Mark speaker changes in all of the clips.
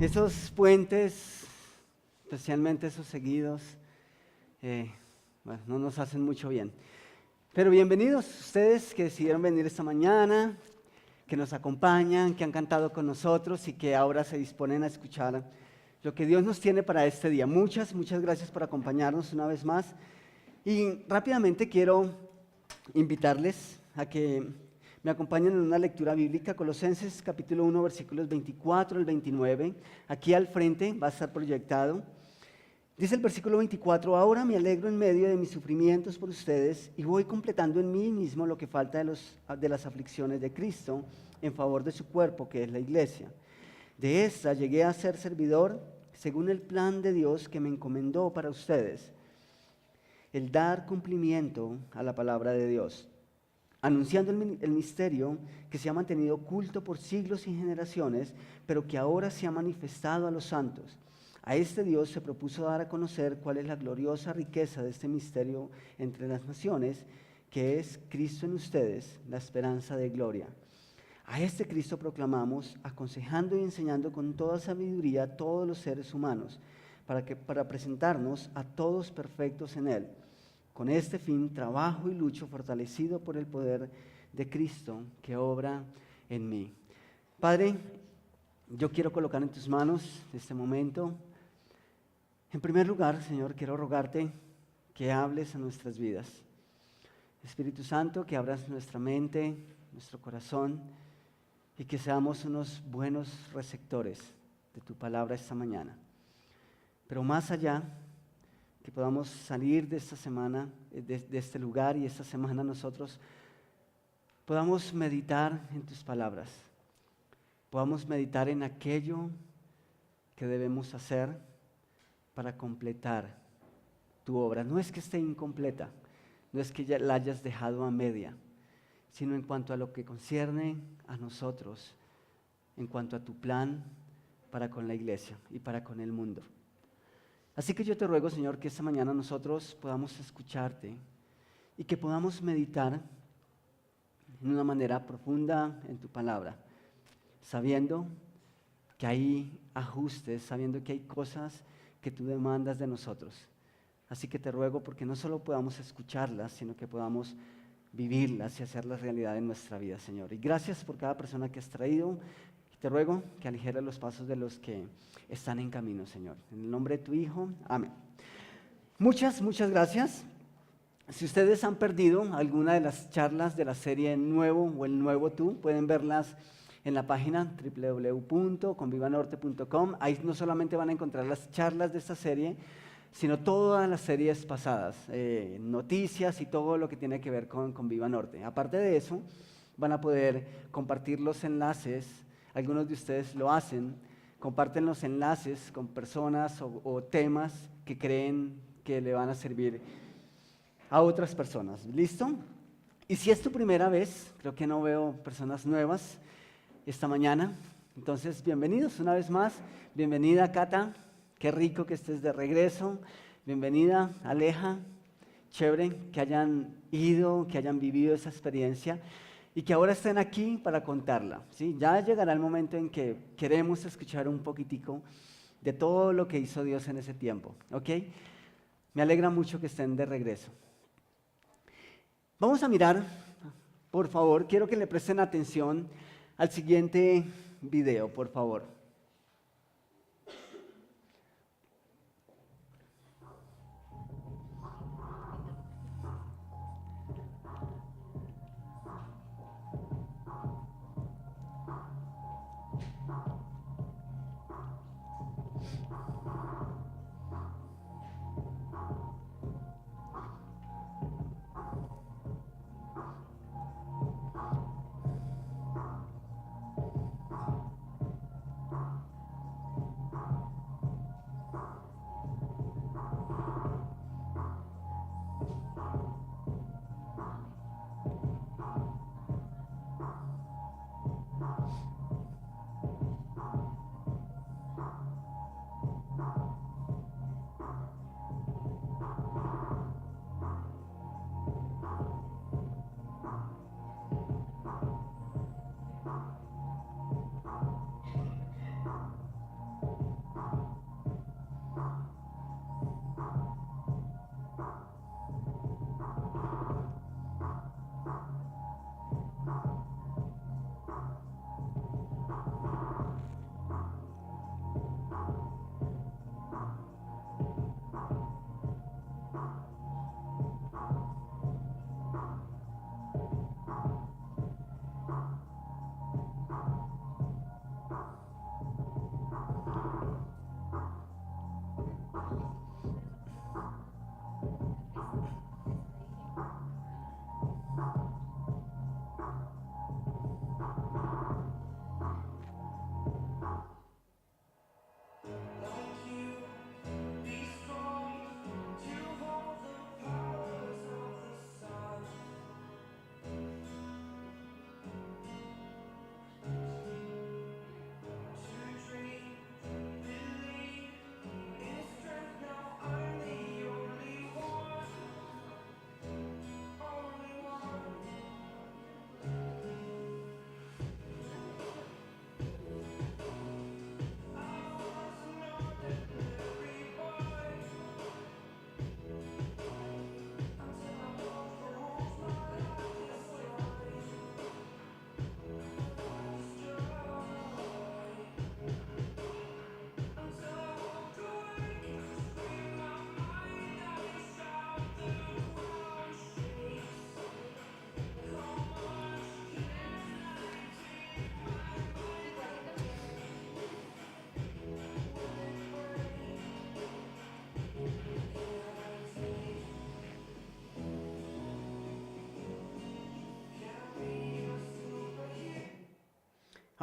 Speaker 1: Esos puentes, especialmente esos seguidos, no nos hacen mucho bien. Pero bienvenidos ustedes que decidieron venir esta mañana, que nos acompañan, que han cantado con nosotros y que ahora se disponen a escuchar lo que Dios nos tiene para este día. Muchas gracias por acompañarnos una vez más. Y rápidamente quiero invitarles a que me acompañen en una lectura bíblica, Colosenses capítulo 1, versículos 24 al 29. Aquí al frente va a estar proyectado. Dice el versículo 24, ahora me alegro en medio de mis sufrimientos por ustedes y voy completando en mí mismo lo que falta de las aflicciones de Cristo en favor de su cuerpo, que es la iglesia. De esta llegué a ser servidor según el plan de Dios que me encomendó para ustedes, el dar cumplimiento a la palabra de Dios, anunciando el misterio que se ha mantenido oculto por siglos y generaciones, pero que ahora se ha manifestado a los santos. A este Dios se propuso dar a conocer cuál es la gloriosa riqueza de este misterio entre las naciones, que es Cristo en ustedes, la esperanza de gloria. A este Cristo proclamamos, aconsejando y enseñando con toda sabiduría a todos los seres humanos, para presentarnos a todos perfectos en Él. Con este fin trabajo y lucho fortalecido por el poder de Cristo que obra en mí. Padre, yo quiero colocar en tus manos este momento. En primer lugar, Señor, quiero rogarte que hables a nuestras vidas. Espíritu Santo, que abras nuestra mente, nuestro corazón y que seamos unos buenos receptores de tu palabra esta mañana. Pero más allá, que podamos salir de esta semana, de este lugar y esta semana nosotros podamos meditar en tus palabras, podamos meditar en aquello que debemos hacer para completar tu obra. No es que esté incompleta, no es que ya la hayas dejado a media, sino en cuanto a lo que concierne a nosotros, en cuanto a tu plan para con la iglesia y para con el mundo. Así que yo te ruego, Señor, que esta mañana nosotros podamos escucharte y que podamos meditar en una manera profunda en tu palabra, sabiendo que hay ajustes, sabiendo que hay cosas que tú demandas de nosotros. Así que te ruego porque no solo podamos escucharlas, sino que podamos vivirlas y hacerlas realidad en nuestra vida, Señor. Y gracias por cada persona que has traído. Te ruego que aligeres los pasos de los que están en camino, Señor. En el nombre de tu Hijo, amén. Muchas gracias. Si ustedes han perdido alguna de las charlas de la serie Nuevo o el Nuevo Tú, pueden verlas en la página www.convivanorte.com. Ahí no solamente van a encontrar las charlas de esta serie, sino todas las series pasadas, noticias y todo lo que tiene que ver con Conviva Norte. Aparte de eso, van a poder compartir los enlaces. Algunos de ustedes lo hacen, comparten los enlaces con personas o temas que creen que le van a servir a otras personas. ¿Listo? Y si es tu primera vez, creo que no veo personas nuevas esta mañana, entonces bienvenidos una vez más. Bienvenida, Cata, qué rico que estés de regreso. Bienvenida, Aleja, chévere que hayan ido, que hayan vivido esa experiencia y que ahora estén aquí para contarla, ¿sí? Ya llegará el momento en que queremos escuchar un poquitico de todo lo que hizo Dios en ese tiempo, ¿ok? Me alegra mucho que estén de regreso. Vamos a mirar, por favor, quiero que le presten atención al siguiente video, por favor.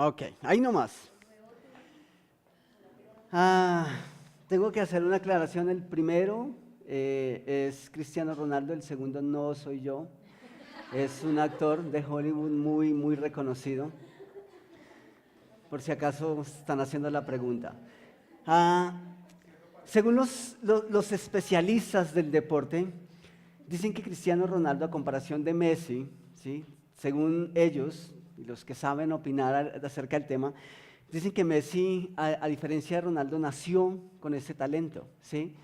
Speaker 1: Ok, ahí nomás. Ah, tengo que hacer una aclaración. El primero es Cristiano Ronaldo, el segundo no soy yo. Es un actor de Hollywood muy, muy reconocido. Por si acaso están haciendo la pregunta. Ah, según los especialistas del deporte, dicen que Cristiano Ronaldo, a comparación de Messi, ¿sí? Según ellos, y los que saben opinar acerca del tema, dicen que Messi, a diferencia de Ronaldo, nació con ese talento, ¿sí?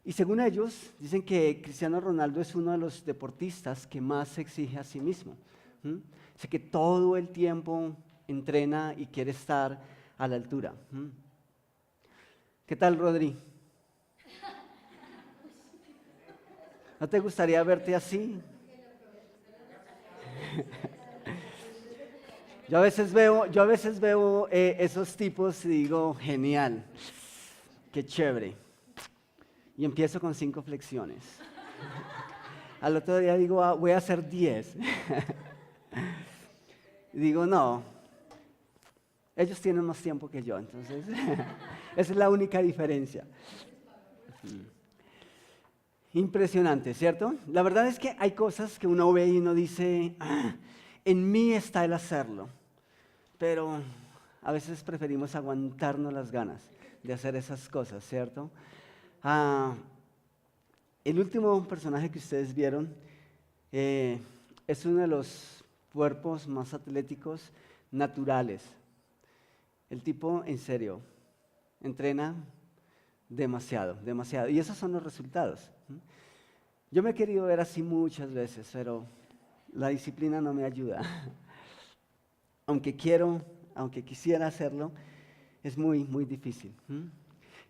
Speaker 1: Y según ellos, dicen que Cristiano Ronaldo es uno de los deportistas que más se exige a sí mismo. ¿Mm? Sé que todo el tiempo entrena y quiere estar a la altura. ¿Mm? ¿Qué tal, Rodri? ¿No te gustaría verte así? Yo a veces veo esos tipos y digo, genial, qué chévere. Y empiezo con 5 flexiones. Al otro día digo, voy a hacer 10. Y digo, no, ellos tienen más tiempo que yo, entonces esa es la única diferencia. Impresionante, ¿cierto? La verdad es que hay cosas que uno ve y uno dice, en mí está el hacerlo, pero a veces preferimos aguantarnos las ganas de hacer esas cosas, ¿cierto? Ah, el último personaje que ustedes vieron eh, es uno de los cuerpos más atléticos naturales. El tipo, en serio, entrena demasiado, demasiado. Y esos son los resultados. Yo me he querido ver así muchas veces, pero la disciplina no me ayuda. Aunque quiero, aunque quisiera hacerlo, es muy, muy difícil.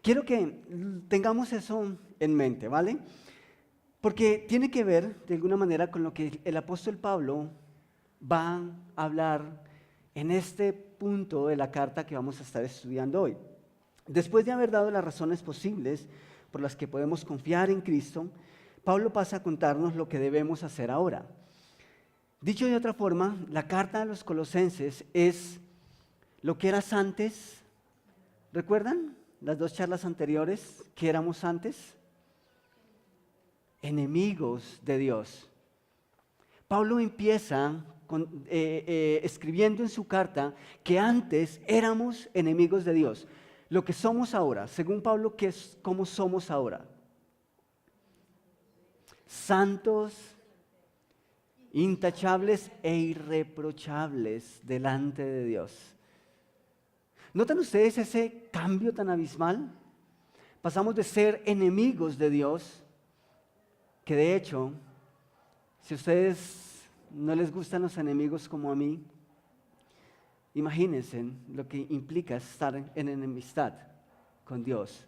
Speaker 1: Quiero que tengamos eso en mente, ¿vale? Porque tiene que ver, de alguna manera, con lo que el apóstol Pablo va a hablar en este punto de la carta que vamos a estar estudiando hoy. Después de haber dado las razones posibles por las que podemos confiar en Cristo, Pablo pasa a contarnos lo que debemos hacer ahora. Dicho de otra forma, la carta de los Colosenses es lo que eras antes. ¿Recuerdan las 2 charlas anteriores que éramos antes? Enemigos de Dios. Pablo empieza escribiendo en su carta que antes éramos enemigos de Dios. Lo que somos ahora, según Pablo, ¿cómo somos ahora? Santos, intachables e irreprochables delante de Dios. ¿Notan ustedes ese cambio tan abismal? Pasamos de ser enemigos de Dios, que de hecho, si a ustedes no les gustan los enemigos como a mí, imagínense lo que implica estar en enemistad con Dios.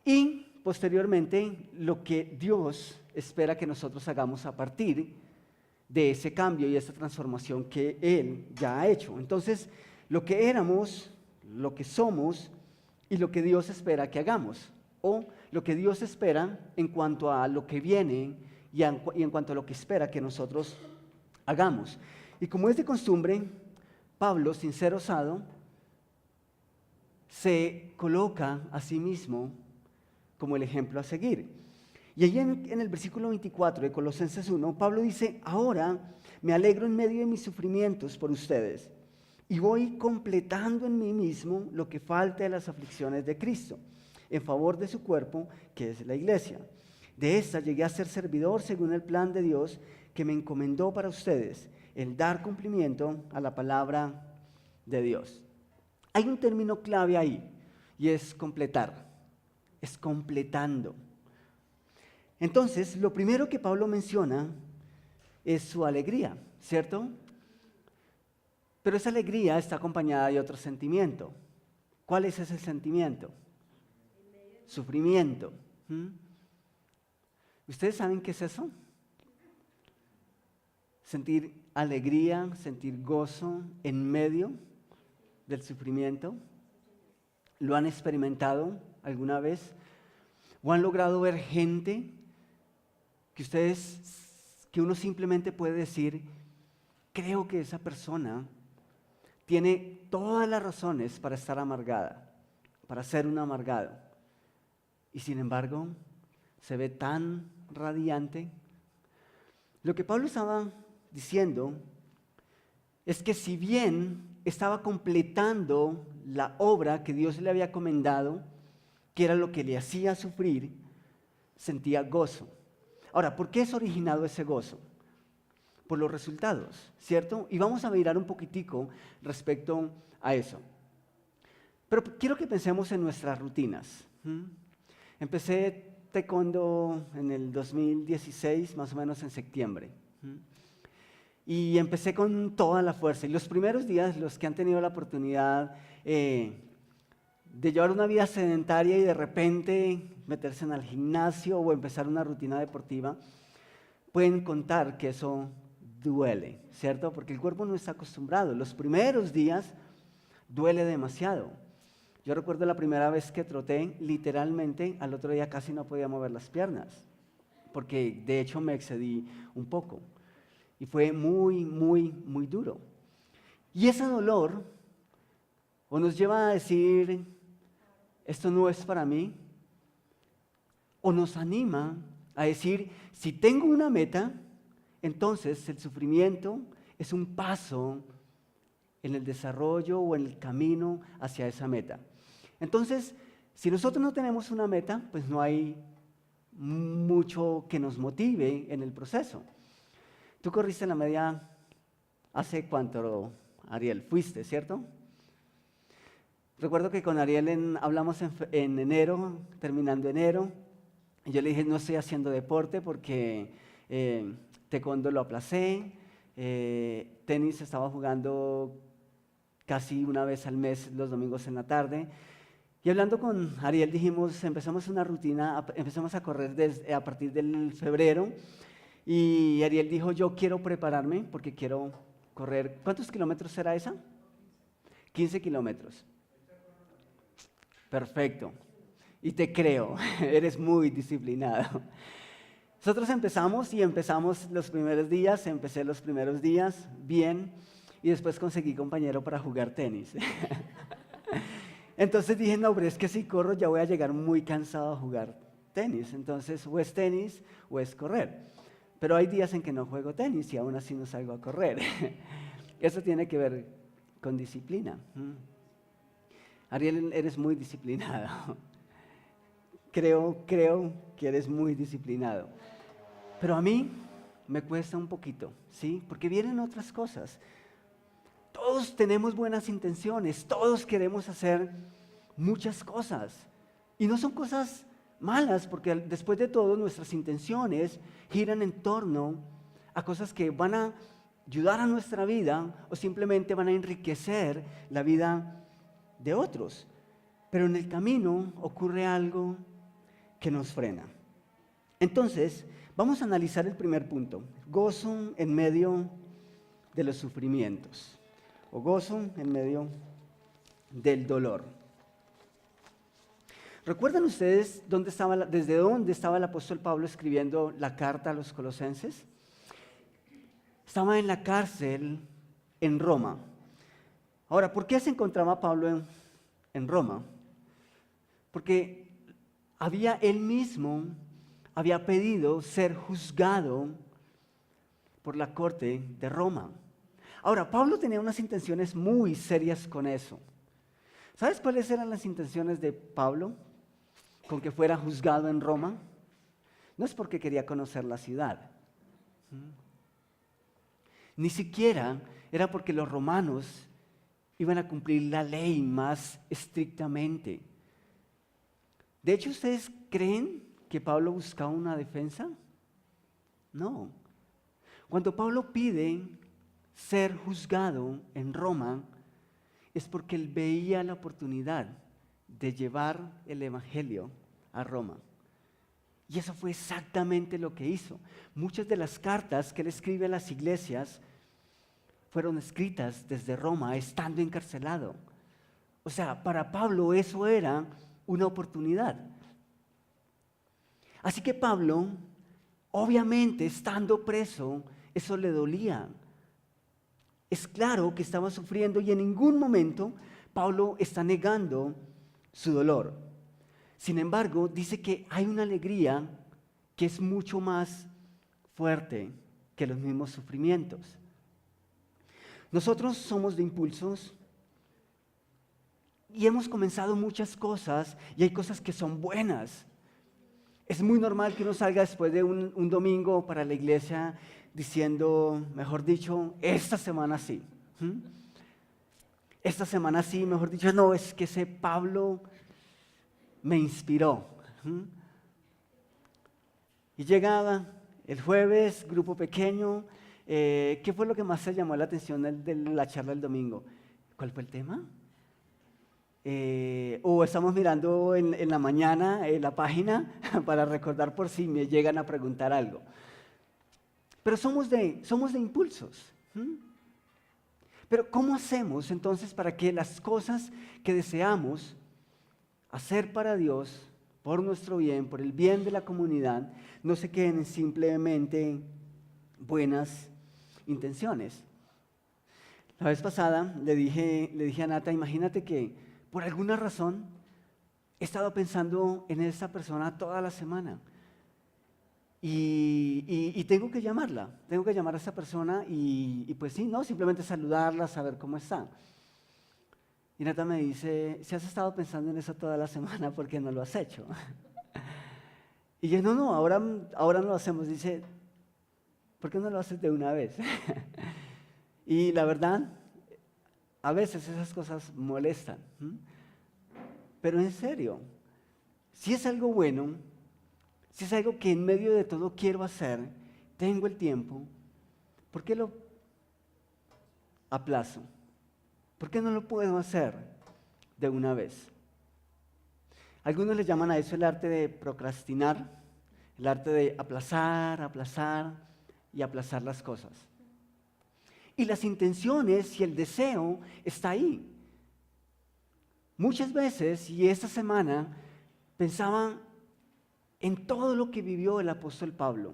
Speaker 1: Y posteriormente, lo que Dios espera que nosotros hagamos a partir de ese cambio y esa transformación que Él ya ha hecho. Entonces, lo que éramos, lo que somos y lo que Dios espera que hagamos, o lo que Dios espera en cuanto a lo que viene y en cuanto a lo que espera que nosotros hagamos. Y como es de costumbre, Pablo, sin ser osado, se coloca a sí mismo como el ejemplo a seguir. Y allí en el versículo 24 de Colosenses 1, Pablo dice, ahora me alegro en medio de mis sufrimientos por ustedes y voy completando en mí mismo lo que falta de las aflicciones de Cristo, en favor de su cuerpo, que es la iglesia. De esta llegué a ser servidor según el plan de Dios que me encomendó para ustedes, el dar cumplimiento a la palabra de Dios. Hay un término clave ahí y es completar, es completando. Entonces, lo primero que Pablo menciona es su alegría, ¿cierto? Pero esa alegría está acompañada de otro sentimiento. ¿Cuál es ese sentimiento? Sufrimiento. ¿Ustedes saben qué es eso? Sentir alegría, sentir gozo en medio del sufrimiento. ¿Lo han experimentado alguna vez? ¿O han logrado ver gente que uno simplemente puede decir, creo que esa persona tiene todas las razones para estar amargada, para ser un amargado. Y sin embargo, se ve tan radiante. Lo que Pablo estaba diciendo es que si bien estaba completando la obra que Dios le había encomendado, que era lo que le hacía sufrir, sentía gozo. Ahora, ¿por qué es originado ese gozo? Por los resultados, ¿cierto? Y vamos a mirar un poquitico respecto a eso. Pero quiero que pensemos en nuestras rutinas. Empecé taekwondo en el 2016, más o menos en septiembre. Y empecé con toda la fuerza. Y los primeros días, los que han tenido la oportunidad de llevar una vida sedentaria y de repente meterse en el gimnasio o empezar una rutina deportiva, pueden contar que eso duele, ¿cierto? Porque el cuerpo no está acostumbrado. Los primeros días duele demasiado. Yo recuerdo la primera vez que troté, literalmente al otro día casi no podía mover las piernas, porque de hecho me excedí un poco. Y fue muy, muy, muy duro. Y ese dolor o nos lleva a decir, esto no es para mí, o nos anima a decir, si tengo una meta, entonces el sufrimiento es un paso en el desarrollo o en el camino hacia esa meta. Entonces, si nosotros no tenemos una meta, pues no hay mucho que nos motive en el proceso. Tú corriste la media hace cuánto, Ariel, fuiste, ¿cierto? Recuerdo que con Ariel hablamos en enero, terminando enero, y yo le dije, no estoy haciendo deporte porque taekwondo lo aplacé, tenis estaba jugando casi una vez al mes los domingos en la tarde. Y hablando con Ariel dijimos, empezamos una rutina, empezamos a correr a partir del febrero. Y Ariel dijo, yo quiero prepararme porque quiero correr. ¿Cuántos kilómetros será esa? 15 kilómetros. Perfecto. Y te creo, eres muy disciplinado. Nosotros empezamos los primeros días, empecé los primeros días bien y después conseguí compañero para jugar tenis. Entonces dije, no, pero es que si corro ya voy a llegar muy cansado a jugar tenis. Entonces o es tenis o es correr. Pero hay días en que no juego tenis y aún así no salgo a correr. Eso tiene que ver con disciplina. Ariel, eres muy disciplinado. Creo que eres muy disciplinado. Pero a mí me cuesta un poquito, ¿sí? Porque vienen otras cosas. Todos tenemos buenas intenciones, todos queremos hacer muchas cosas. Y no son cosas malas, porque después de todo nuestras intenciones giran en torno a cosas que van a ayudar a nuestra vida o simplemente van a enriquecer la vida de otros. Pero en el camino ocurre algo que nos frena. Entonces, vamos a analizar el primer punto, gozo en medio de los sufrimientos o gozo en medio del dolor. ¿Recuerdan ustedes desde dónde estaba el apóstol Pablo escribiendo la carta a los colosenses? Estaba en la cárcel en Roma. Ahora, ¿por qué se encontraba Pablo en Roma? Porque él mismo había pedido ser juzgado por la corte de Roma. Ahora, Pablo tenía unas intenciones muy serias con eso. ¿Sabes cuáles eran las intenciones de Pablo con que fuera juzgado en Roma? No es porque quería conocer la ciudad. Ni siquiera era porque los romanos iban a cumplir la ley más estrictamente. De hecho, ¿ustedes creen que Pablo buscaba una defensa? No. Cuando Pablo pide ser juzgado en Roma, es porque él veía la oportunidad de llevar el evangelio a Roma. Y eso fue exactamente lo que hizo. Muchas de las cartas que él escribe a las iglesias fueron escritas desde Roma, estando encarcelado. O sea, para Pablo eso era una oportunidad. Así que Pablo, obviamente, estando preso, eso le dolía. Es claro que estaba sufriendo y en ningún momento Pablo está negando su dolor. Sin embargo, dice que hay una alegría que es mucho más fuerte que los mismos sufrimientos. Nosotros somos de impulsos y hemos comenzado muchas cosas y hay cosas que son buenas. Es muy normal que uno salga después de un domingo para la iglesia diciendo, mejor dicho, esta semana sí. Esta semana sí, mejor dicho, no, es que ese Pablo me inspiró. Y llegaba el jueves, grupo pequeño. ¿Qué fue lo que más se llamó la atención de la charla del domingo? ¿Cuál fue el tema? O estamos mirando en la mañana la página para recordar por si me llegan a preguntar algo. Pero somos de impulsos. Pero ¿cómo hacemos entonces para que las cosas que deseamos hacer para Dios, por nuestro bien, por el bien de la comunidad, no se queden en simplemente buenas intenciones? La vez pasada le dije a Nata, imagínate que por alguna razón he estado pensando en esa persona toda la semana y tengo que llamarla, tengo que llamar a esa persona y pues sí, no, simplemente saludarla, saber cómo está. Y Nata me dice, si has estado pensando en eso toda la semana, ¿por qué no lo has hecho? Y yo, no, ahora no lo hacemos. Dice, ¿por qué no lo haces de una vez? Y la verdad, a veces esas cosas molestan. Pero en serio, si es algo bueno, si es algo que en medio de todo quiero hacer, tengo el tiempo, ¿por qué lo aplazo? ¿Por qué no lo puedo hacer de una vez? Algunos le llaman a eso el arte de procrastinar, el arte de aplazar, aplazar y aplazar las cosas. Y las intenciones y el deseo está ahí. Muchas veces, y esta semana, pensaba en todo lo que vivió el apóstol Pablo.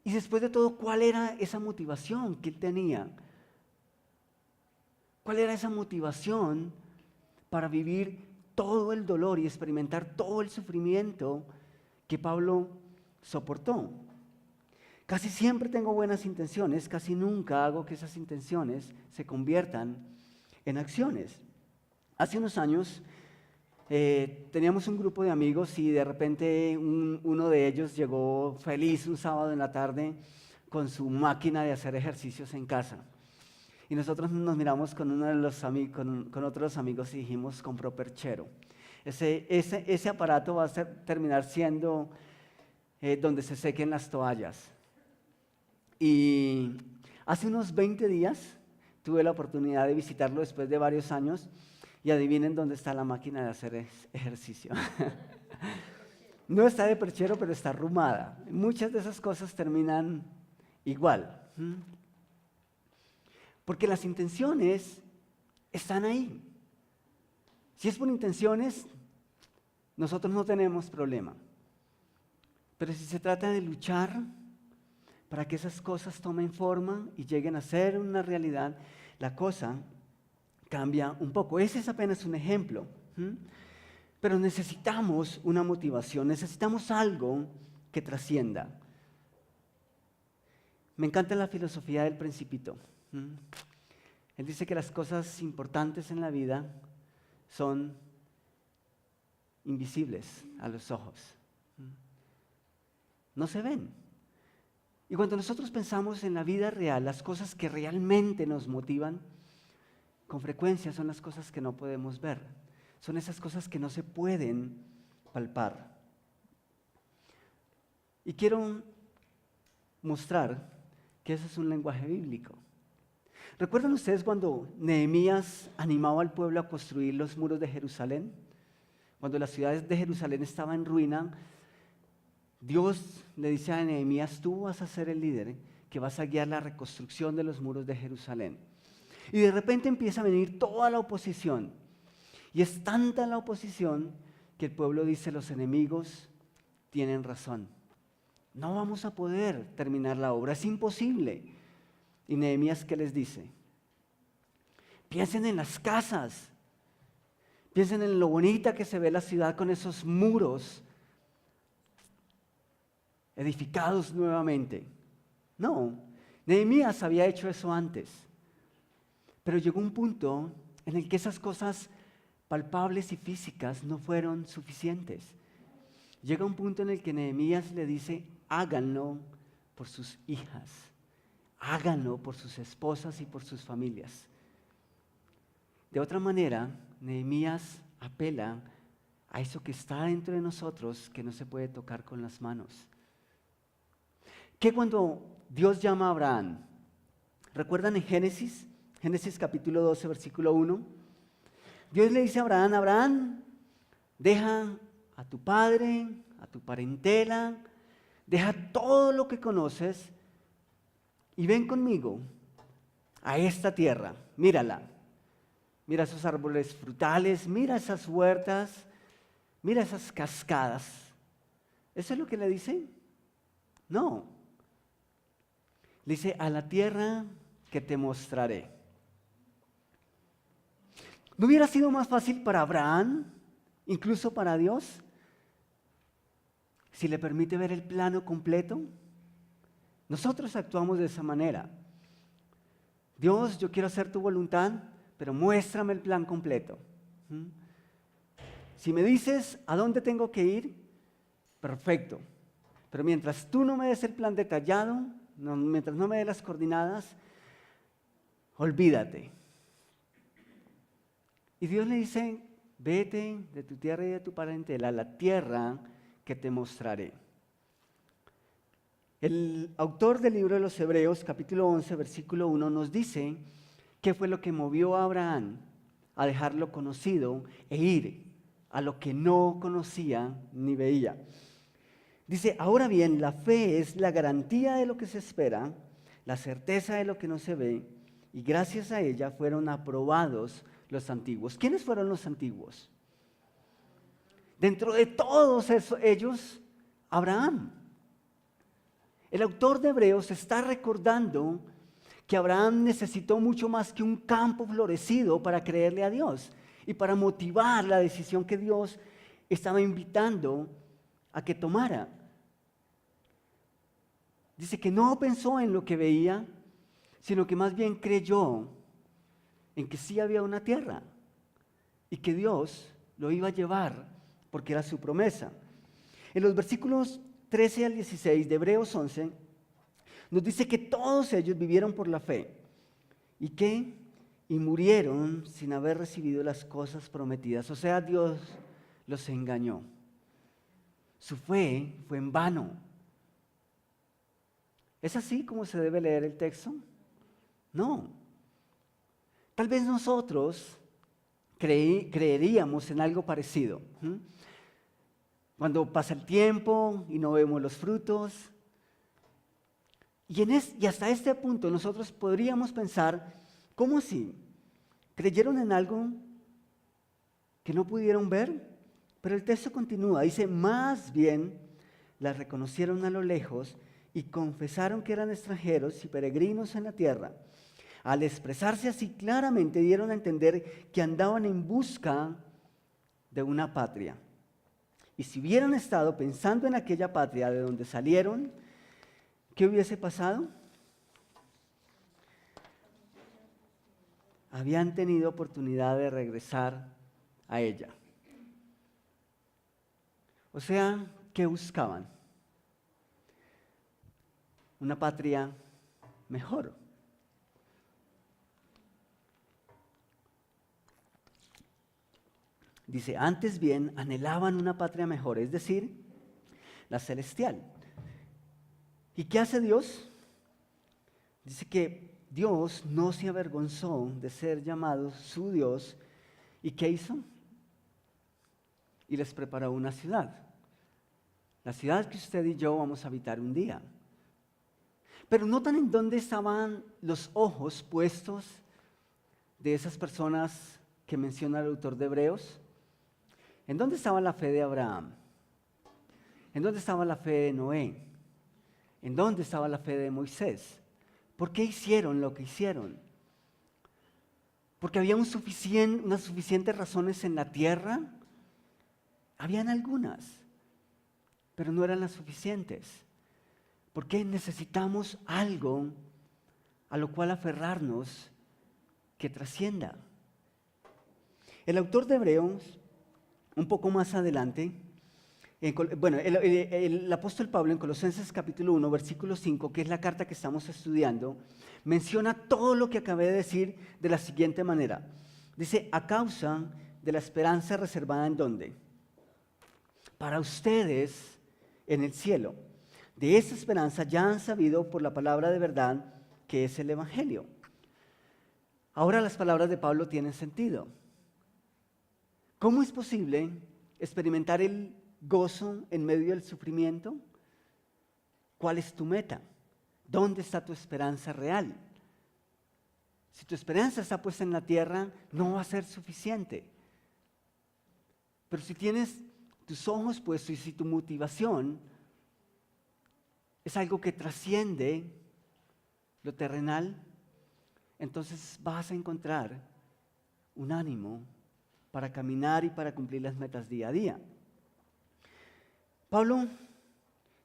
Speaker 1: Y después de todo, ¿cuál era esa motivación que él tenía? ¿Cuál era esa motivación para vivir todo el dolor y experimentar todo el sufrimiento que Pablo soportó? Casi siempre tengo buenas intenciones, casi nunca hago que esas intenciones se conviertan en acciones. Hace unos años teníamos un grupo de amigos y de repente uno de ellos llegó feliz un sábado en la tarde con su máquina de hacer ejercicios en casa. Y nosotros nos miramos con uno de los con otros amigos y dijimos, compró perchero. Ese aparato va a terminar siendo donde se sequen las toallas. Y hace unos 20 días tuve la oportunidad de visitarlo después de varios años y adivinen dónde está la máquina de hacer ejercicio. No está de perchero, pero está arrumada. Muchas de esas cosas terminan igual. Porque las intenciones están ahí. Si es por intenciones, nosotros no tenemos problema. Pero si se trata de luchar para que esas cosas tomen forma y lleguen a ser una realidad, la cosa cambia un poco. Ese es apenas un ejemplo. Pero necesitamos una motivación, necesitamos algo que trascienda. Me encanta la filosofía del Principito. Él dice que las cosas importantes en la vida son invisibles a los ojos. No se ven. Y cuando nosotros pensamos en la vida real, las cosas que realmente nos motivan, con frecuencia son las cosas que no podemos ver. Son esas cosas que no se pueden palpar. Y quiero mostrar que eso es un lenguaje bíblico. ¿Recuerdan ustedes cuando Nehemías animaba al pueblo a construir los muros de Jerusalén? Cuando la ciudad de Jerusalén estaba en ruina, Dios le dice a Nehemías, tú vas a ser el líder que vas a guiar la reconstrucción de los muros de Jerusalén. Y de repente empieza a venir toda la oposición. Y es tanta la oposición que el pueblo dice, los enemigos tienen razón. No vamos a poder terminar la obra, es imposible. ¿Y Nehemías qué les dice? Piensen en las casas. Piensen en lo bonita que se ve la ciudad con esos muros edificados nuevamente. No, Nehemías había hecho eso antes. Pero llegó un punto en el que esas cosas palpables y físicas no fueron suficientes. Llega un punto en el que Nehemías le dice, háganlo por sus hijas, háganlo por sus esposas y por sus familias. De otra manera, Nehemías apela a eso que está dentro de nosotros que no se puede tocar con las manos. Que cuando Dios llama a Abraham, ¿recuerdan en Génesis capítulo 12, versículo 1? Dios le dice a Abraham, Abraham, deja a tu padre, a tu parentela, deja todo lo que conoces y ven conmigo a esta tierra, mírala. Mira esos árboles frutales, mira esas huertas, mira esas cascadas. ¿Eso es lo que le dice? No. Le dice, a la tierra que te mostraré. ¿No hubiera sido más fácil para Abraham, incluso para Dios, si le permite ver el plano completo? Nosotros actuamos de esa manera. Dios, yo quiero hacer tu voluntad, pero muéstrame el plan completo. Si me dices a dónde tengo que ir, perfecto. Pero mientras tú no me des el plan detallado, mientras no me des las coordenadas, olvídate. Y Dios le dice, vete de tu tierra y de tu parentela a la tierra que te mostraré. El autor del libro de los Hebreos, capítulo 11, versículo 1, nos dice qué fue lo que movió a Abraham a dejar lo conocido e ir a lo que no conocía ni veía. Dice, ahora bien, la fe es la garantía de lo que se espera, la certeza de lo que no se ve, y gracias a ella fueron aprobados los antiguos. ¿Quiénes fueron los antiguos? Dentro de todos ellos, Abraham. El autor de Hebreos está recordando que Abraham necesitó mucho más que un campo florecido para creerle a Dios y para motivar la decisión que Dios estaba invitando a que tomara. Dice que no pensó en lo que veía, sino que más bien creyó en que sí había una tierra y que Dios lo iba a llevar porque era su promesa. En los versículos 13 al 16 de Hebreos 11 nos dice que todos ellos vivieron por la fe y murieron sin haber recibido las cosas prometidas. O sea, Dios los engañó. Su fe fue en vano. ¿Es así como se debe leer el texto? No. Tal vez nosotros creeríamos en algo parecido. Cuando pasa el tiempo y no vemos los frutos. Y hasta este punto nosotros podríamos pensar, ¿cómo así? ¿Creyeron en algo que no pudieron ver? Pero el texto continúa, dice, más bien las reconocieron a lo lejos y confesaron que eran extranjeros y peregrinos en la tierra. Al expresarse así claramente dieron a entender que andaban en busca de una patria. Y si hubieran estado pensando en aquella patria de donde salieron, ¿qué hubiese pasado? Habían tenido oportunidad de regresar a ella. O sea, ¿qué buscaban? Una patria mejor. Dice, antes bien, anhelaban una patria mejor, es decir, la celestial. ¿Y qué hace Dios? Dice que Dios no se avergonzó de ser llamado su Dios. ¿Y qué hizo? Y les preparó una ciudad. La ciudad que usted y yo vamos a habitar un día. Pero ¿notan en dónde estaban los ojos puestos de esas personas que menciona el autor de Hebreos? ¿En dónde estaba la fe de Abraham? ¿En dónde estaba la fe de Noé? ¿En dónde estaba la fe de Moisés? ¿Por qué hicieron lo que hicieron? Porque había unas suficientes razones en la tierra. Habían algunas, pero no eran las suficientes. Porque necesitamos algo a lo cual aferrarnos que trascienda. El autor de Hebreos, un poco más adelante, el apóstol Pablo en Colosenses capítulo 1, versículo 5, que es la carta que estamos estudiando, menciona todo lo que acabé de decir de la siguiente manera. Dice, a causa de la esperanza reservada ¿en dónde? Para ustedes en el cielo. De esa esperanza ya han sabido por la palabra de verdad que es el Evangelio. Ahora las palabras de Pablo tienen sentido. ¿Cómo es posible experimentar el gozo en medio del sufrimiento? ¿Cuál es tu meta? ¿Dónde está tu esperanza real? Si tu esperanza está puesta en la tierra, no va a ser suficiente. Pero si tienes tus ojos puestos y si tu motivación es algo que trasciende lo terrenal, entonces vas a encontrar un ánimo para caminar y para cumplir las metas día a día. Pablo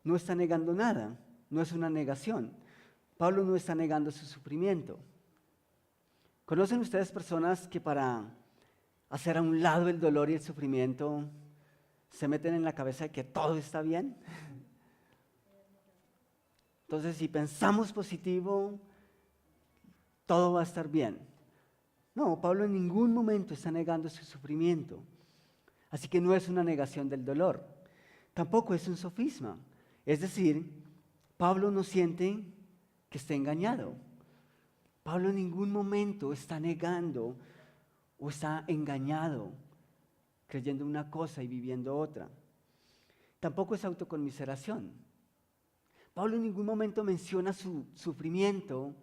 Speaker 1: no está negando nada, no es una negación. Pablo no está negando su sufrimiento. ¿Conocen ustedes personas que para hacer a un lado el dolor y el sufrimiento se meten en la cabeza de que todo está bien? Entonces, si pensamos positivo, todo va a estar bien. No, Pablo en ningún momento está negando su sufrimiento. Así que no es una negación del dolor. Tampoco es un sofisma. Es decir, Pablo no siente que esté engañado. Pablo en ningún momento está negando o está engañado, creyendo una cosa y viviendo otra. Tampoco es autoconmiseración. Pablo en ningún momento menciona su sufrimiento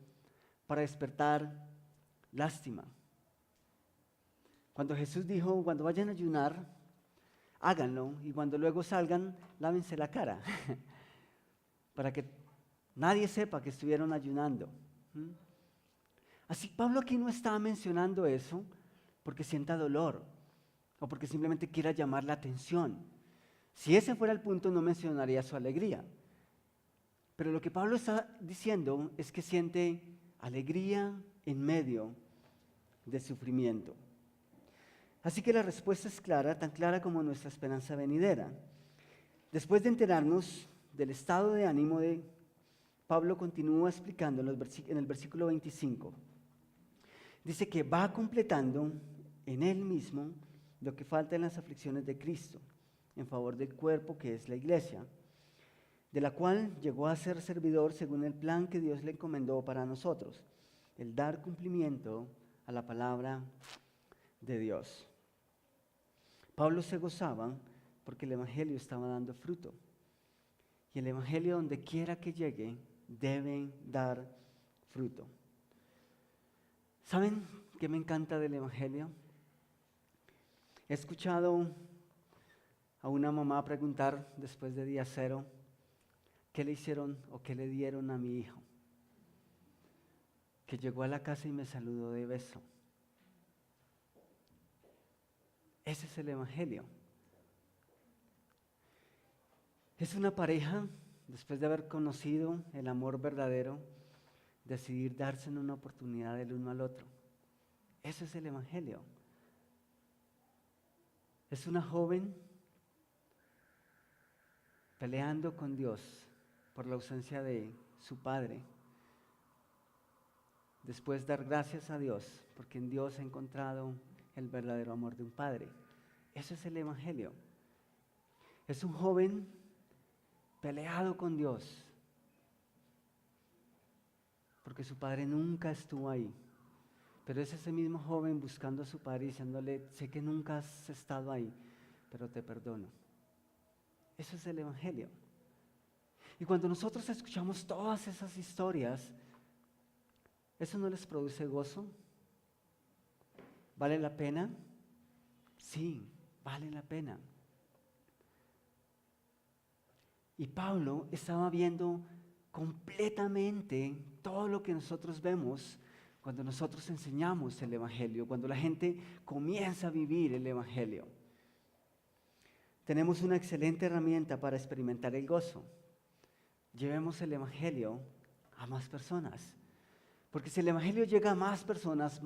Speaker 1: para despertar lástima. Cuando Jesús dijo, cuando vayan a ayunar, háganlo, y cuando luego salgan, lávense la cara, para que nadie sepa que estuvieron ayunando. Así Pablo aquí no está mencionando eso porque sienta dolor o porque simplemente quiera llamar la atención. Si ese fuera el punto, no mencionaría su alegría. Pero lo que Pablo está diciendo es que siente alegría en medio de sufrimiento. Así que la respuesta es clara, tan clara como nuestra esperanza venidera. Después de enterarnos del estado de ánimo de Pablo, continúa explicando en el versículo 25. Dice que va completando en él mismo lo que falta en las aflicciones de Cristo, en favor del cuerpo que es la iglesia, de la cual llegó a ser servidor según el plan que Dios le encomendó para nosotros, el dar cumplimiento a la palabra de Dios. Pablo se gozaba porque el Evangelio estaba dando fruto. Y el Evangelio, donde quiera que llegue, debe dar fruto. ¿Saben qué me encanta del Evangelio? He escuchado a una mamá preguntar después de día cero, ¿qué le hicieron o qué le dieron a mi hijo? Que llegó a la casa y me saludó de beso. Ese es el Evangelio. Es una pareja, después de haber conocido el amor verdadero, decidir darse una oportunidad del uno al otro. Eso es el Evangelio. Es una joven peleando con Dios por la ausencia de su padre. Después dar gracias a Dios, porque en Dios ha encontrado el verdadero amor de un padre. Eso es el Evangelio. Es un joven peleado con Dios, porque su padre nunca estuvo ahí. Pero es ese mismo joven buscando a su padre y diciéndole, sé que nunca has estado ahí, pero te perdono. Eso es el Evangelio. Y cuando nosotros escuchamos todas esas historias, ¿eso no les produce gozo? ¿Vale la pena? Sí, vale la pena. Y Pablo estaba viendo completamente todo lo que nosotros vemos cuando nosotros enseñamos el Evangelio, cuando la gente comienza a vivir el Evangelio. Tenemos una excelente herramienta para experimentar el gozo. Llevemos el Evangelio a más personas. Porque si el Evangelio llega a más personas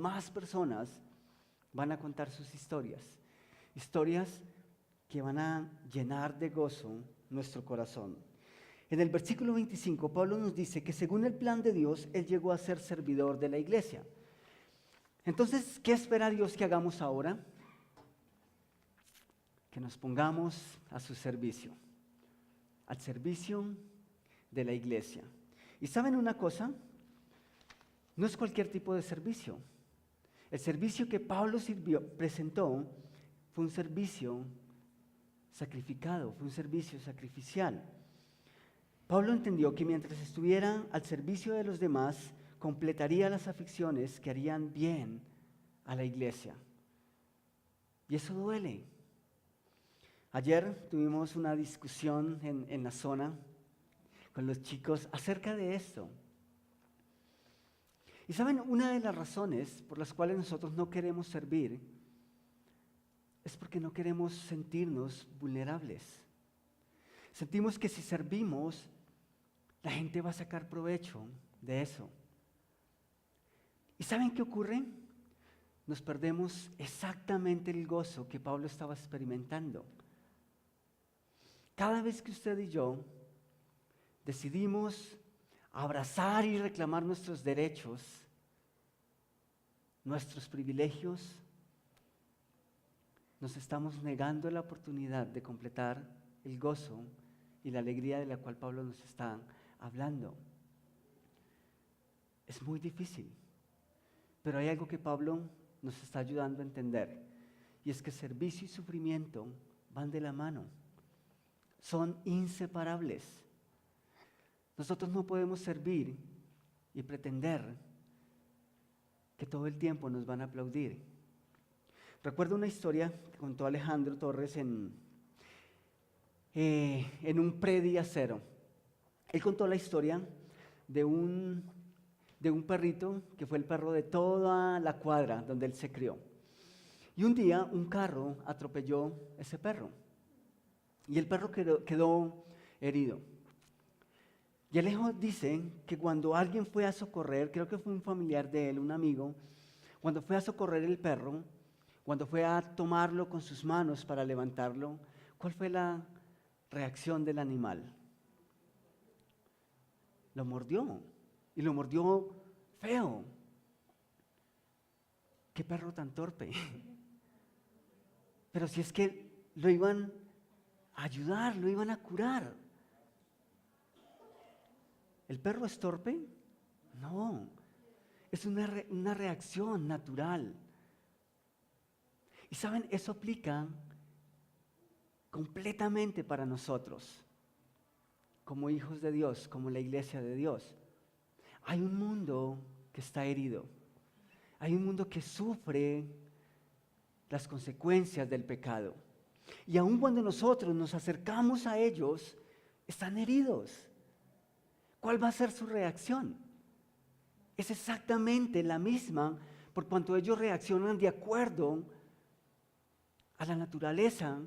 Speaker 1: van a contar sus historias. Historias que van a llenar de gozo nuestro corazón. En el versículo 25, Pablo nos dice que según el plan de Dios, Él llegó a ser servidor de la iglesia. Entonces, ¿qué espera Dios que hagamos ahora? Que nos pongamos a su servicio, al servicio de la iglesia. ¿Y saben una cosa? No es cualquier tipo de servicio. El servicio que Pablo presentó fue un servicio sacrificado, fue un servicio sacrificial. Pablo entendió que mientras estuviera al servicio de los demás, completaría las aflicciones que harían bien a la iglesia. Y eso duele. Ayer tuvimos una discusión en la zona con los chicos acerca de esto. Y saben, una de las razones por las cuales nosotros no queremos servir es porque no queremos sentirnos vulnerables. Sentimos que si servimos, la gente va a sacar provecho de eso. ¿Y saben qué ocurre? Nos perdemos exactamente el gozo que Pablo estaba experimentando. Cada vez que usted y yo decidimos abrazar y reclamar nuestros derechos, nuestros privilegios, nos estamos negando la oportunidad de completar el gozo y la alegría de la cual Pablo nos está hablando. Es muy difícil, pero hay algo que Pablo nos está ayudando a entender, y es que servicio y sufrimiento van de la mano, son inseparables. Nosotros no podemos servir y pretender que todo el tiempo nos van a aplaudir. Recuerdo una historia que contó Alejandro Torres en un predía cero. Él contó la historia de un perrito que fue el perro de toda la cuadra donde él se crió. Y un día un carro atropelló ese perro y el perro quedó herido. Y Alejo dice que cuando alguien fue a socorrer, creo que fue un familiar de él, un amigo, cuando fue a socorrer el perro, cuando fue a tomarlo con sus manos para levantarlo, ¿cuál fue la reacción del animal? Lo mordió, y lo mordió feo. ¡Qué perro tan torpe! Pero si es que lo iban a ayudar, lo iban a curar. ¿El perro es torpe? No, es una reacción natural. Y saben, eso aplica completamente para nosotros, como hijos de Dios, como la iglesia de Dios. Hay un mundo que está herido, hay un mundo que sufre las consecuencias del pecado. Y aun cuando nosotros nos acercamos a ellos, están heridos. ¿Cuál va a ser su reacción? Es exactamente la misma por cuanto ellos reaccionan de acuerdo a la naturaleza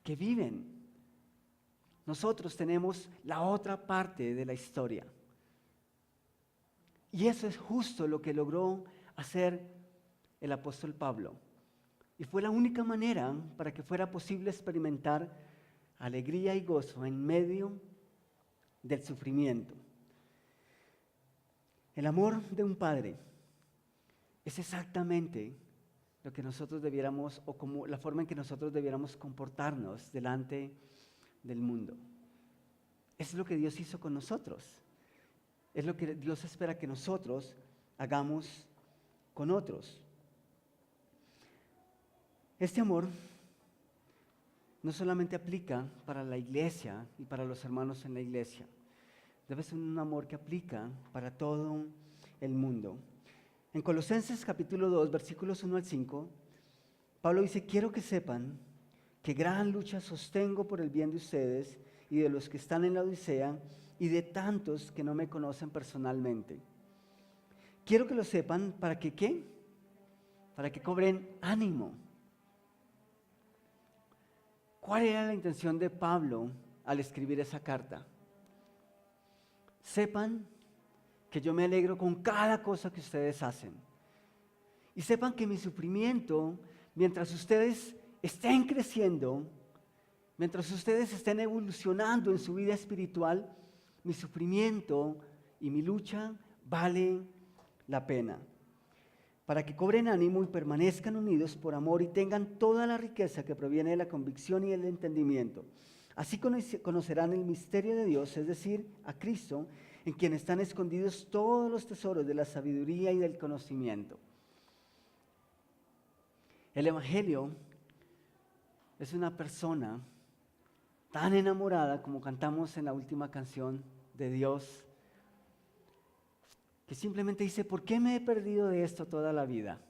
Speaker 1: que viven. Nosotros tenemos la otra parte de la historia. Y eso es justo lo que logró hacer el apóstol Pablo. Y fue la única manera para que fuera posible experimentar alegría y gozo en medio del sufrimiento. El amor de un padre es exactamente lo que nosotros debiéramos, o como la forma en que nosotros debiéramos comportarnos delante del mundo. Es lo que Dios hizo con nosotros. Es lo que Dios espera que nosotros hagamos con otros. Este amor no solamente aplica para la iglesia y para los hermanos en la iglesia. Debe ser un amor que aplica para todo el mundo. En Colosenses capítulo 2, versículos 1 al 5, Pablo dice: quiero que sepan que gran lucha sostengo por el bien de ustedes y de los que están en la Odisea y de tantos que no me conocen personalmente. Quiero que lo sepan para que ¿qué? Para que cobren ánimo. ¿Cuál era la intención de Pablo al escribir esa carta? Sepan que yo me alegro con cada cosa que ustedes hacen. Y sepan que mi sufrimiento, mientras ustedes estén creciendo, mientras ustedes estén evolucionando en su vida espiritual, mi sufrimiento y mi lucha vale la pena. Para que cobren ánimo y permanezcan unidos por amor y tengan toda la riqueza que proviene de la convicción y el entendimiento. Así conocerán el misterio de Dios, es decir, a Cristo, en quien están escondidos todos los tesoros de la sabiduría y del conocimiento. El Evangelio es una persona tan enamorada, como cantamos en la última canción, de Dios, que simplemente dice, ¿por qué me he perdido de esto toda la vida?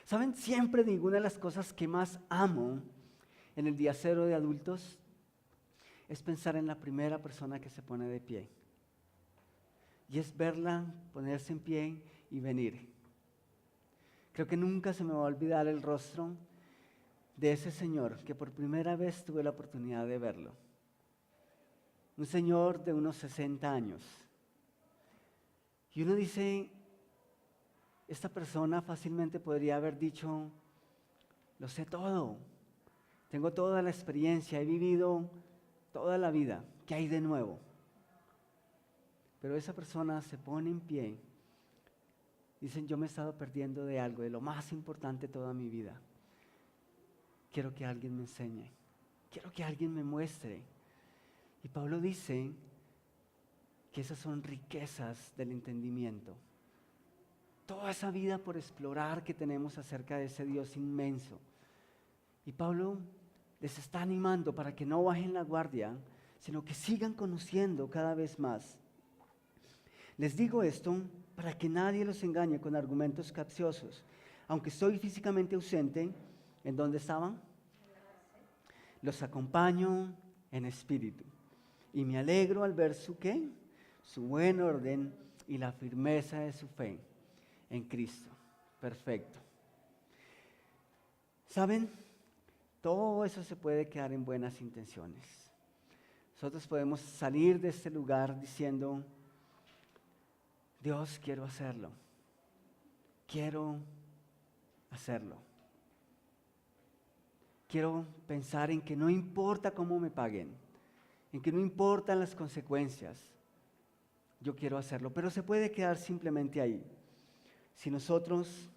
Speaker 1: ¿Saben? Siempre digo, una de las cosas que más amo en el día cero de adultos es pensar en la primera persona que se pone de pie. Y es verla ponerse en pie y venir. Creo que nunca se me va a olvidar el rostro de ese señor que por primera vez tuve la oportunidad de verlo. Un señor de unos 60 años. Y uno dice, esta persona fácilmente podría haber dicho, lo sé todo, tengo toda la experiencia, he vivido toda la vida, ¿qué hay de nuevo? Pero esa persona se pone en pie, dicen, yo me he estado perdiendo de algo, de lo más importante toda mi vida. Quiero que alguien me enseñe, quiero que alguien me muestre. Y Pablo dice que esas son riquezas del entendimiento. Toda esa vida por explorar que tenemos acerca de ese Dios inmenso. Y Pablo les está animando para que no bajen la guardia, sino que sigan conociendo cada vez más. Les digo esto para que nadie los engañe con argumentos capciosos. Aunque estoy físicamente ausente, ¿en dónde estaban? Los acompaño en espíritu. Y me alegro al ver su ¿qué? Su buen orden y la firmeza de su fe en Cristo. Perfecto. ¿Saben? Todo eso se puede quedar en buenas intenciones. Nosotros podemos salir de este lugar diciendo, Dios, quiero hacerlo. Quiero hacerlo. Quiero pensar en que no importa cómo me paguen, en que no importan las consecuencias, yo quiero hacerlo, pero se puede quedar simplemente ahí. Si nosotros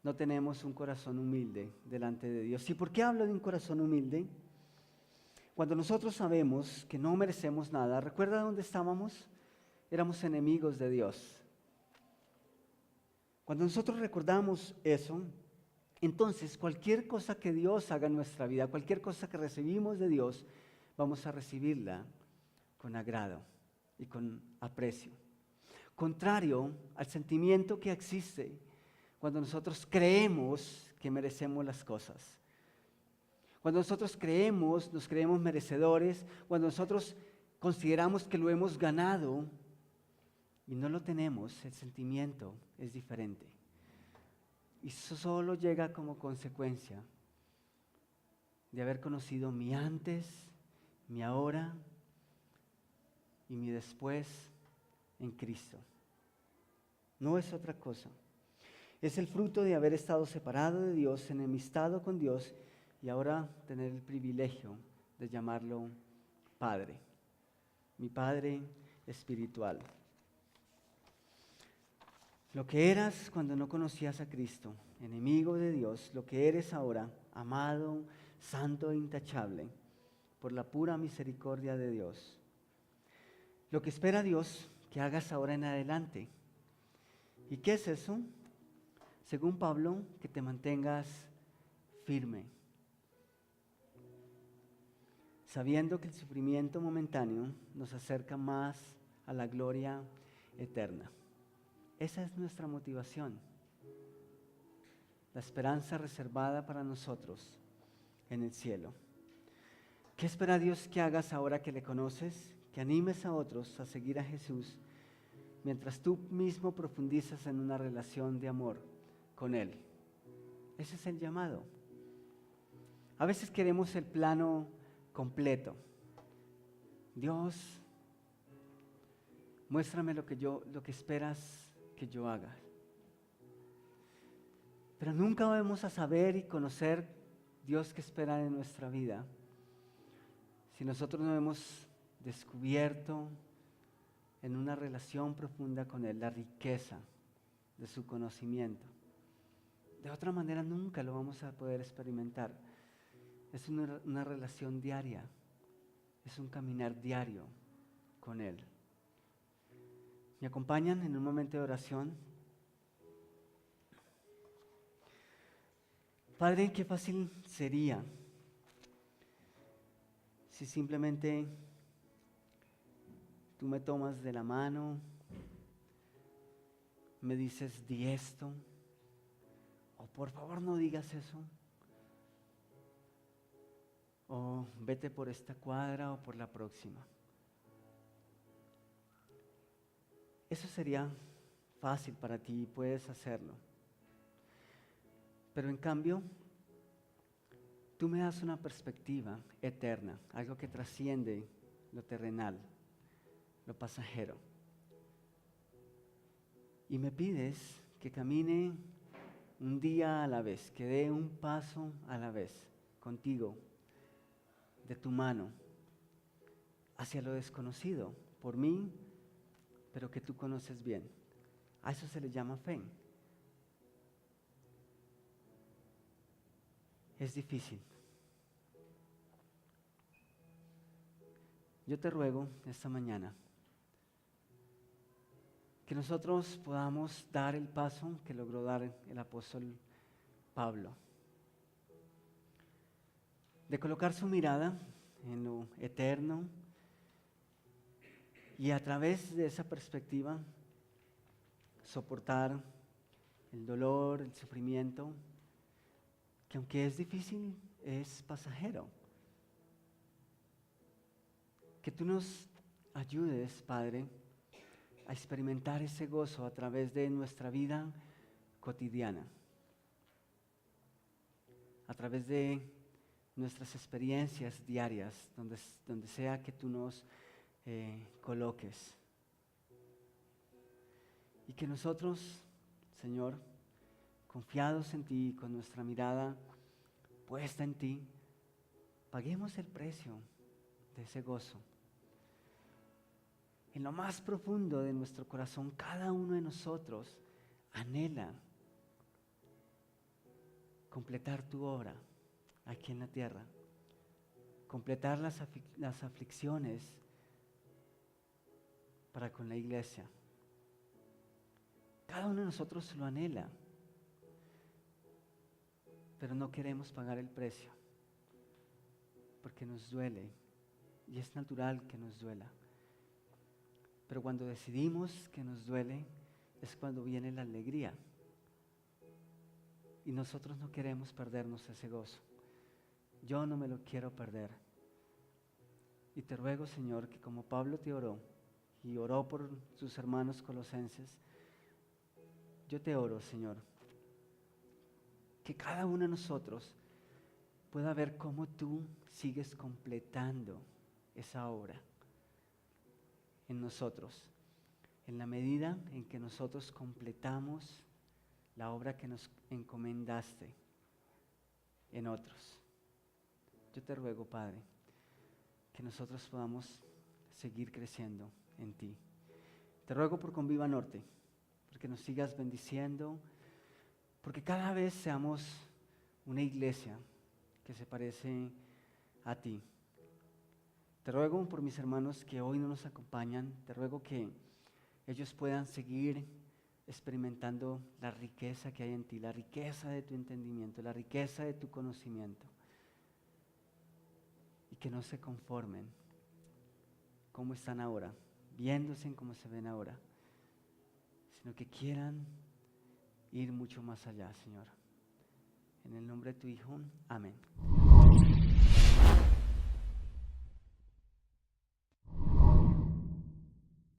Speaker 1: no tenemos un corazón humilde delante de Dios. ¿Y por qué hablo de un corazón humilde? Cuando nosotros sabemos que no merecemos nada, ¿recuerda dónde estábamos? Éramos enemigos de Dios. Cuando nosotros recordamos eso, entonces cualquier cosa que Dios haga en nuestra vida, cualquier cosa que recibimos de Dios, vamos a recibirla con agrado y con aprecio. Contrario al sentimiento que existe cuando nosotros creemos que merecemos las cosas. Cuando nosotros nos creemos merecedores, cuando nosotros consideramos que lo hemos ganado y no lo tenemos, el sentimiento es diferente. Y eso solo llega como consecuencia de haber conocido mi antes, mi ahora y mi después en Cristo. No es otra cosa. Es el fruto de haber estado separado de Dios, enemistado con Dios y ahora tener el privilegio de llamarlo Padre. Mi Padre espiritual. Lo que eras cuando no conocías a Cristo, enemigo de Dios, lo que eres ahora, amado, santo e intachable, por la pura misericordia de Dios. Lo que espera Dios que hagas ahora en adelante. ¿Y qué es eso? Según Pablo, que te mantengas firme, sabiendo que el sufrimiento momentáneo nos acerca más a la gloria eterna. Esa es nuestra motivación, la esperanza reservada para nosotros en el cielo. ¿Qué espera Dios que hagas ahora que le conoces? que animes a otros a seguir a Jesús mientras tú mismo profundizas en una relación de amor con Él. Ese es el llamado. A veces queremos el plano completo. Dios, muéstrame lo que esperas que yo haga. Pero nunca vamos a saber y conocer Dios que espera en nuestra vida si nosotros no hemos descubierto en una relación profunda con Él la riqueza de su conocimiento. De otra manera nunca lo vamos a poder experimentar. Es una relación diaria, es un caminar diario con Él. ¿Me acompañan en un momento de oración? Padre, qué fácil sería si simplemente tú me tomas de la mano, me dices, di esto, o por favor no digas eso, o vete por esta cuadra o por la próxima. Eso sería fácil para ti y puedes hacerlo. Pero en cambio, tú me das una perspectiva eterna, algo que trasciende lo terrenal, lo pasajero. Y me pides que camine un día a la vez, que dé un paso a la vez contigo, de tu mano, hacia lo desconocido, por mí, pero que tú conoces bien. A eso se le llama fe. Es difícil. Yo te ruego esta mañana que nosotros podamos dar el paso que logró dar el apóstol Pablo, de colocar su mirada en lo eterno y a través de esa perspectiva soportar el dolor, el sufrimiento, que aunque es difícil, es pasajero. Que tú nos ayudes, Padre, a experimentar ese gozo a través de nuestra vida cotidiana, a través de nuestras experiencias diarias, donde sea que tú nos coloques. Y que nosotros, Señor, confiados en ti, con nuestra mirada puesta en ti, paguemos el precio de ese gozo. En lo más profundo de nuestro corazón, cada uno de nosotros anhela completar tu obra aquí en la tierra, completar las aflicciones para con la iglesia. Cada uno de nosotros lo anhela, pero no queremos pagar el precio, porque nos duele, y es natural que nos duela. Pero cuando decidimos que nos duele, es cuando viene la alegría. Y nosotros no queremos perdernos ese gozo. Yo no me lo quiero perder. Y te ruego, Señor, que como Pablo te oró, y oró por sus hermanos colosenses, yo te oro, Señor, que cada uno de nosotros pueda ver cómo tú sigues completando esa obra en nosotros, en la medida en que nosotros completamos la obra que nos encomendaste en otros. Yo te ruego, Padre, que nosotros podamos seguir creciendo en ti. Te ruego por Conviva Norte, porque nos sigas bendiciendo, porque cada vez seamos una iglesia que se parece a ti. Te ruego por mis hermanos que hoy no nos acompañan, te ruego que ellos puedan seguir experimentando la riqueza que hay en ti, la riqueza de tu entendimiento, la riqueza de tu conocimiento, y que no se conformen como están ahora, viéndose en cómo se ven ahora, sino que quieran ir mucho más allá, Señor. En el nombre de tu Hijo, amén.